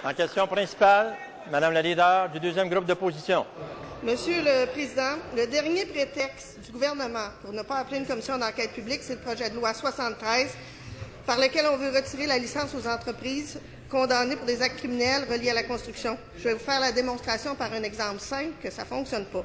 En question principale, Madame la leader du deuxième groupe d'opposition. Monsieur le Président, le dernier prétexte du gouvernement pour ne pas appeler une commission d'enquête publique, c'est le projet de loi 73, par lequel on veut retirer la licence aux entreprises condamnées pour des actes criminels reliés à la construction. Je vais vous faire la démonstration par un exemple simple que ça ne fonctionne pas.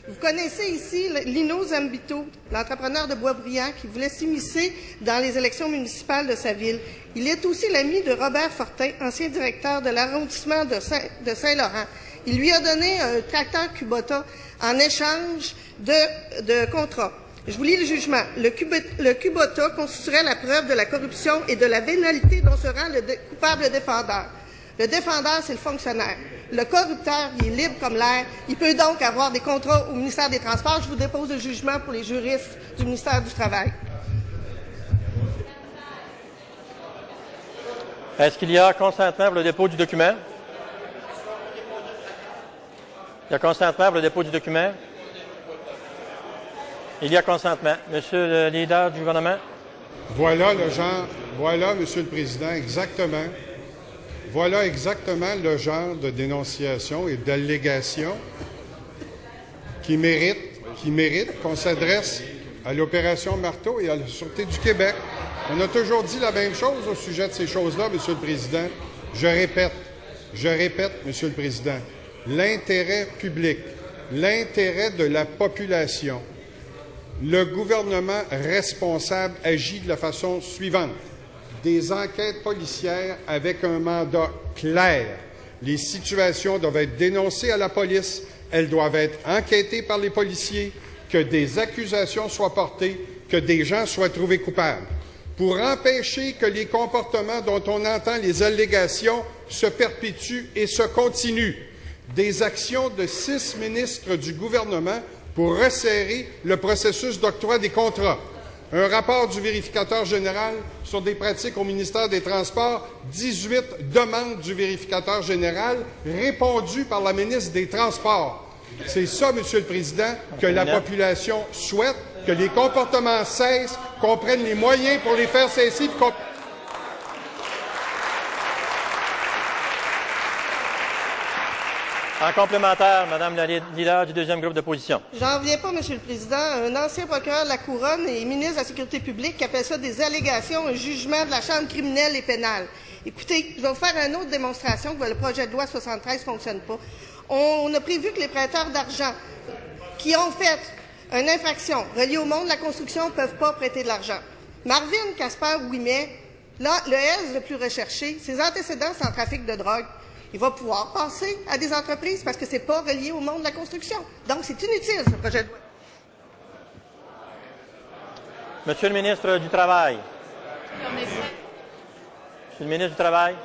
Vous connaissez ici Lino Zambito, l'entrepreneur de Boisbriand qui voulait s'immiscer dans les élections municipales de sa ville. Il est aussi l'ami de Robert Fortin, ancien directeur de l'arrondissement de Saint-Laurent. Il lui a donné un tracteur Kubota en échange de contrats. Je vous lis le jugement. Le Kubota constituerait la preuve de la corruption et de la vénalité dont se rend le coupable défendeur. Le défendeur, c'est le fonctionnaire. Le corrupteur, il est libre comme l'air. Il peut donc avoir des contrats au ministère des Transports. Je vous dépose le jugement pour les juristes du ministère du Travail. Est-ce qu'il y a consentement pour le dépôt du document? Il y a consentement pour le dépôt du document? Il y a consentement. Monsieur le leader du gouvernement. Voilà Monsieur le Président, exactement. Voilà exactement le genre de dénonciation et d'allégation qui mérite qu'on s'adresse à l'opération Marteau et à la Sûreté du Québec. On a toujours dit la même chose au sujet de ces choses-là, Monsieur le Président. Je répète, Monsieur le Président, l'intérêt public, l'intérêt de la population. Le gouvernement responsable agit de la façon suivante. Des enquêtes policières avec un mandat clair. Les situations doivent être dénoncées à la police, elles doivent être enquêtées par les policiers, que des accusations soient portées, que des gens soient trouvés coupables. Pour empêcher que les comportements dont on entend les allégations se perpétuent et se continuent, des actions de 6 ministres du gouvernement pour resserrer le processus d'octroi des contrats. Un rapport du vérificateur général sur des pratiques au ministère des Transports, 18 demandes du vérificateur général répondues par la ministre des Transports. C'est ça, Monsieur le Président, que la population souhaite, que les comportements cessent, qu'on prenne les moyens pour les faire cesser. En complémentaire, Madame la leader du deuxième groupe d'opposition. J'en reviens pas, Monsieur le Président. Un ancien procureur de la Couronne et ministre de la Sécurité publique qui appelle ça des allégations, un jugement de la Chambre criminelle et pénale. Écoutez, je vais vous faire une autre démonstration que le projet de loi 73 ne fonctionne pas. On a prévu que les prêteurs d'argent qui ont fait une infraction reliée au monde de la construction ne peuvent pas prêter de l'argent. Marvin Casper-Ouimet, là, le S le plus recherché, ses antécédents sont en trafic de drogue. Il va pouvoir passer à des entreprises parce que ce n'est pas relié au monde de la construction. Donc, c'est inutile, ce projet de loi. Monsieur le ministre du Travail. Monsieur le ministre du Travail.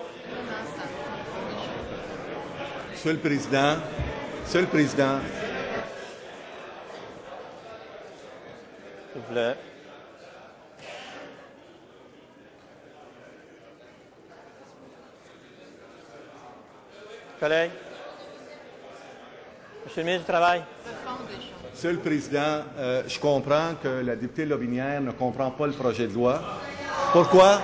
Monsieur le Président. S'il vous plaît. Collègues. Monsieur le ministre du Travail. Monsieur le Président, je comprends que la députée Lobinière ne comprend pas le projet de loi. Pourquoi?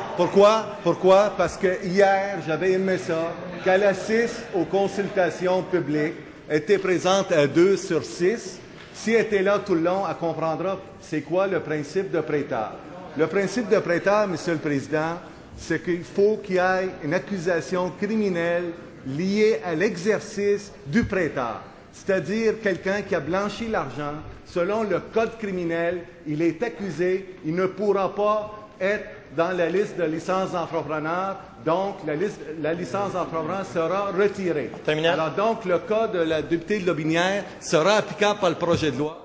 Parce que hier, j'avais aimé ça, qu'elle assiste aux consultations publiques, était présente à 2 sur 6. Si elle était là tout le long, elle comprendra c'est quoi le principe de prêteur. Le principe de prêteur, Monsieur le Président, c'est qu'il faut qu'il y ait une accusation criminelle liée à l'exercice du prêteur. C'est-à-dire quelqu'un qui a blanchi l'argent, selon le code criminel, il est accusé, il ne pourra pas être dans la liste de licences d'entrepreneur, donc la licence d'entrepreneur sera retirée. Alors donc le cas de la députée de Lobinière sera applicable par le projet de loi.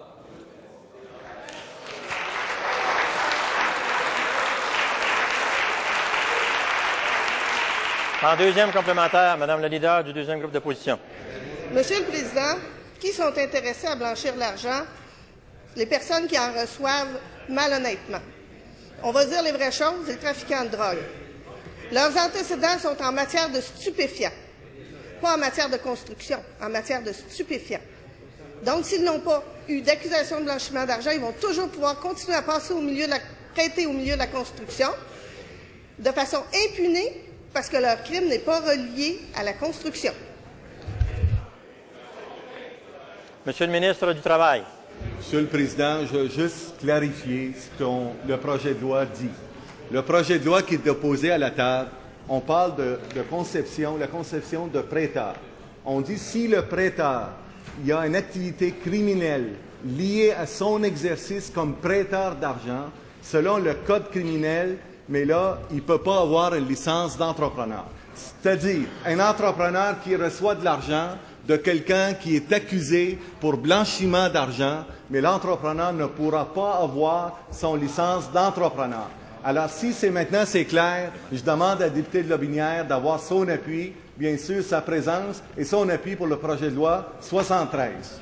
En deuxième complémentaire, Madame la leader du deuxième groupe d'opposition. Monsieur le Président, qui sont intéressés à blanchir l'argent? Les personnes qui en reçoivent malhonnêtement. On va dire les vraies choses, les trafiquants de drogue. Leurs antécédents sont en matière de stupéfiants. Pas en matière de construction, en matière de stupéfiants. Donc, s'ils n'ont pas eu d'accusation de blanchiment d'argent, ils vont toujours pouvoir continuer à passer prêter au milieu de la construction de façon impunée, parce que leur crime n'est pas relié à la construction. Monsieur le ministre du Travail. Monsieur le Président, je veux juste clarifier ce que le projet de loi dit. Le projet de loi qui est déposé à la table, on parle de conception, la conception de prêteur. On dit si le prêteur il y a une activité criminelle liée à son exercice comme prêteur d'argent, selon le code criminel, mais là, il ne peut pas avoir une licence d'entrepreneur. C'est-à-dire, un entrepreneur qui reçoit de l'argent de quelqu'un qui est accusé pour blanchiment d'argent, mais l'entrepreneur ne pourra pas avoir son licence d'entrepreneur. Alors, si c'est clair, je demande à la députée de Lotbinière d'avoir son appui, bien sûr, sa présence et son appui pour le projet de loi 73.